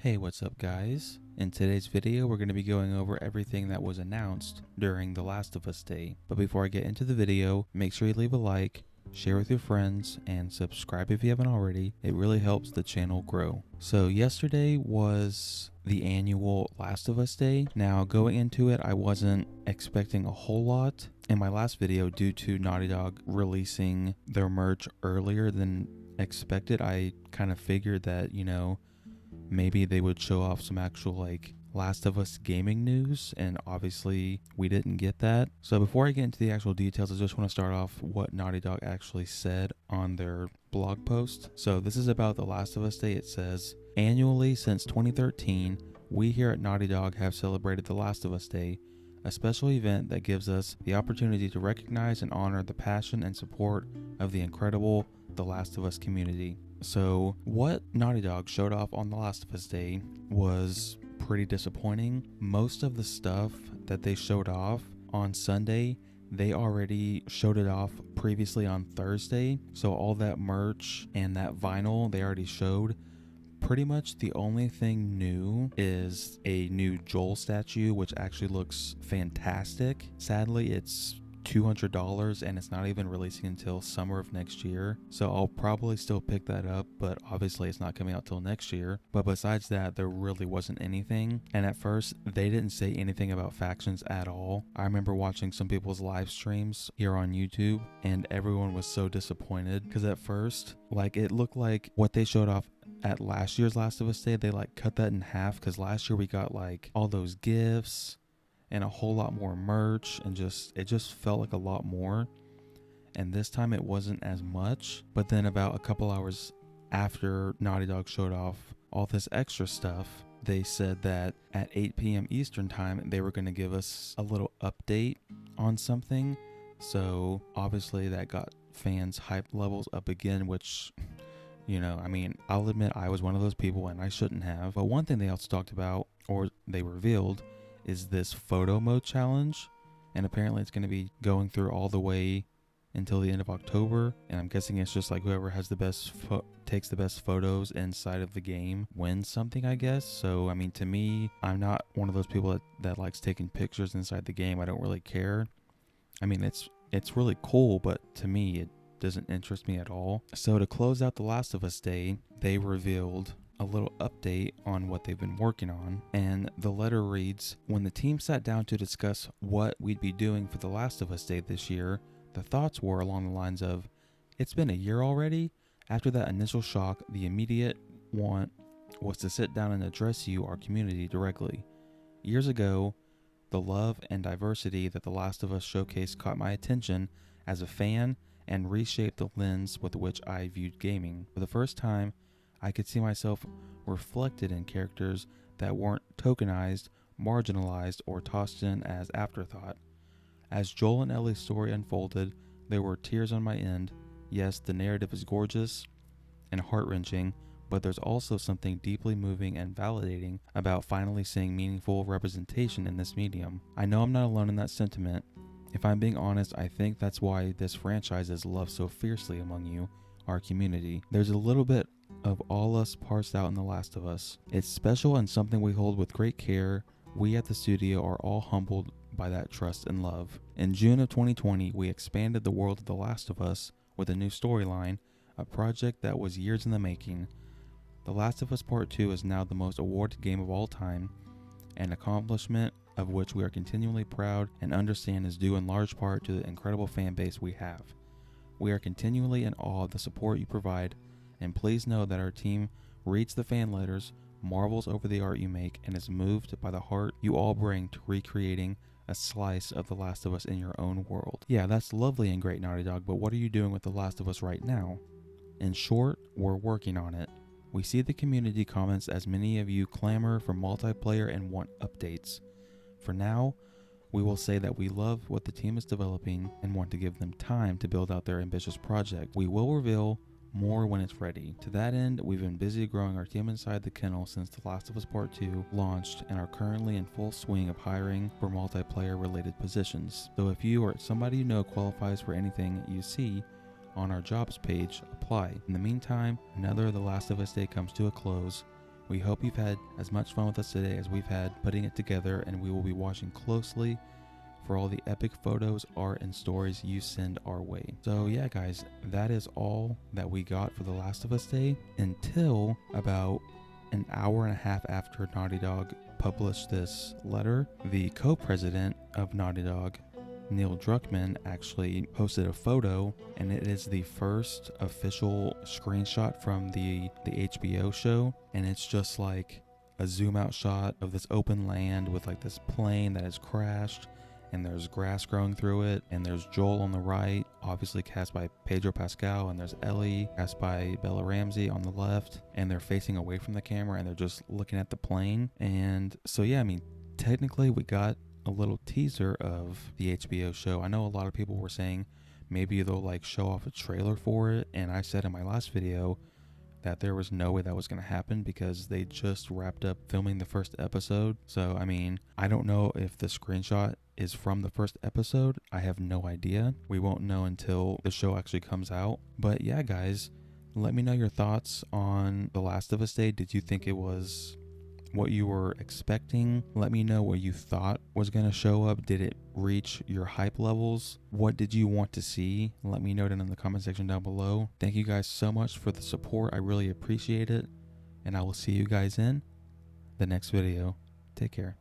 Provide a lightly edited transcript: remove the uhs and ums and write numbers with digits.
Hey, what's up guys? In today's video, we're going to be going over everything that was announced during The Last of Us Day. But before I get into the video, make sure you leave a like, share with your friends, and subscribe if you haven't already. It really helps the channel grow. So yesterday was the annual Last of Us Day. Now going into it, I wasn't expecting a whole lot. In my last video, due to Naughty Dog releasing their merch earlier than expected, I kind of figured that, maybe they would show off some actual Last of Us gaming news, and obviously we didn't get that. So before I get into the actual details, I just want to start off what Naughty Dog actually said on their blog post. So this is about The Last of Us Day. It says, annually since 2013, we here at Naughty Dog have celebrated The Last of Us Day, a special event that gives us the opportunity to recognize and honor the passion and support of the incredible The Last of Us community. So what Naughty Dog showed off on The Last of Us Day was pretty disappointing. Most of the stuff that they showed off on Sunday, they already showed it off previously on Thursday. So all that merch and that vinyl they already showed. Pretty much the only thing new is a new Joel statue, which actually looks fantastic. Sadly, it's $200 and it's not even releasing until summer of next year, so I'll probably still pick that up, but obviously it's not coming out till next year. But besides that, there really wasn't anything, and at first they didn't say anything about factions at all. I remember watching some people's live streams here on YouTube and everyone was so disappointed because at first it looked like what they showed off at last year's Last of Us Day, they cut that in half, because last year we got all those gifts and a whole lot more merch, and it just felt like a lot more. And this time it wasn't as much. But then about a couple hours after Naughty Dog showed off all this extra stuff, they said that at 8 p.m. Eastern time they were going to give us a little update on something. So obviously that got fans' hype levels up again, which I'll admit I was one of those people and I shouldn't have. But one thing they also talked about, or they revealed, is this photo mode challenge, and apparently it's going to be going through all the way until the end of October, and I'm guessing it's just whoever has the best takes the best photos inside of the game wins something, I guess. So to me, I'm not one of those people that likes taking pictures inside the game. I don't really care. It's really cool, but to me it doesn't interest me at all. So to close out The Last of Us Day, they revealed a little update on what they've been working on, and the letter reads, when the team sat down to discuss what we'd be doing for The Last of Us Day this year, the thoughts were along the lines of, it's been a year already? After that initial shock, the immediate want was to sit down and address you, our community, directly. Years ago, the love and diversity that The Last of Us showcased caught my attention as a fan and reshaped the lens with which I viewed gaming. For the first time, I could see myself reflected in characters that weren't tokenized, marginalized, or tossed in as afterthought. As Joel and Ellie's story unfolded, there were tears on my end. Yes, the narrative is gorgeous and heart-wrenching, but there's also something deeply moving and validating about finally seeing meaningful representation in this medium. I know I'm not alone in that sentiment. If I'm being honest, I think that's why this franchise is loved so fiercely among you, our community. There's a little bit of all us parsed out in The Last of Us. It's special and something we hold with great care. We at the studio are all humbled by that trust and love. In June of 2020, we expanded the world of The Last of Us with a new storyline, a project that was years in the making. The Last of Us Part 2 is now the most awarded game of all time, an accomplishment of which we are continually proud and understand is due in large part to the incredible fan base we have. We are continually in awe of the support you provide, and please know that our team reads the fan letters, marvels over the art you make, and is moved by the heart you all bring to recreating a slice of The Last of Us in your own world. Yeah, that's lovely and great, Naughty Dog, but what are you doing with The Last of Us right now? In short, we're working on it. We see the community comments as many of you clamor for multiplayer and want updates. For now, we will say that we love what the team is developing and want to give them time to build out their ambitious project. We will reveal more when it's ready. To that end, we've been busy growing our team inside the kennel since The Last of Us Part 2 launched and are currently in full swing of hiring for multiplayer related positions. So if you or somebody you know qualifies for anything you see on our jobs page, apply. In the meantime, another The Last of Us Day comes to a close. We hope you've had as much fun with us today as we've had putting it together, and we will be watching closely for all the epic photos, art, and stories you send our way. So yeah, guys, that is all that we got for The Last of Us Day until about an hour and a half after Naughty Dog published this letter. The co-president of Naughty Dog, Neil Druckmann, actually posted a photo, and it is the first official screenshot from the HBO show, and it's just like a zoom out shot of this open land with like this plane that has crashed, and there's grass growing through it, and there's Joel on the right, obviously cast by Pedro Pascal, and there's Ellie, cast by Bella Ramsey, on the left, and they're facing away from the camera, and they're just looking at the plane. And so yeah, I mean, technically we got a little teaser of the HBO show. I know a lot of people were saying maybe they'll like show off a trailer for it, and I said in my last video that there was no way that was going to happen because they just wrapped up filming the first episode. So I mean, I don't know if the screenshot is from the first episode. I have no idea. We won't know until the show actually comes out. But yeah, guys, let me know your thoughts on The Last of Us Day. Did you think it was what you were expecting? Let me know what you thought was going to show up. Did it reach your hype levels? What did you want to see? Let me know it in the comment section down below. Thank you guys so much for the support. I really appreciate it. And I will see you guys in the next video. Take care.